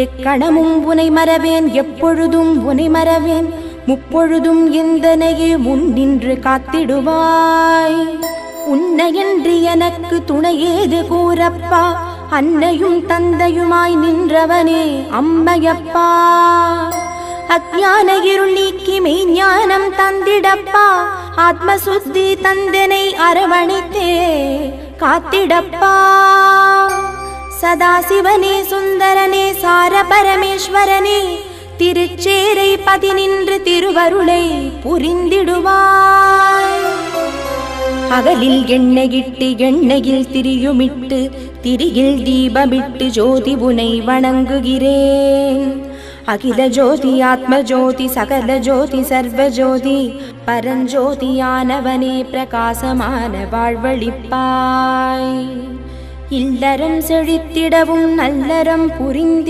எக்கணமும் உனை மறவேன், எப்பொழுதும் உனை மறவேன், முப்பொழுதும் எந்தனையே முன் நின்று காத்திடுவாய். உன்னையன்றி எனக்கு துணையேது கூறப்பா, அன்னையும் தந்தையுமாய் நின்றவனே அம்மையப்பா. அஞ்ஞான இருள் நீக்கி மெய்ஞானம் தந்திடப்பா, ஆத்மசுத்தி தந்தனை அரவணைத்தே காத்திடப்பா. சதாசிவனே சுந்தரனே சார பரமேஸ்வரனே, திருச்சேரை பதி நின்று திருவருளை புரிந்திடுவாய். அகலில் எண்ணெயிட்டு எண்ணெயில் திரியுமிட்டு, திரியில் தீபமிட்டு ஜோதி உனை வணங்குகிறேன். அகில ஜோதி ஆத்ம ஜோதி சகல ஜோதி சர்வ ஜோதி பரஞ்சோதியானவனே பிரகாசமான வாழ்வழிப்பாய். இல்லறம் செழித்திடவும் நல்லறம் புரிந்து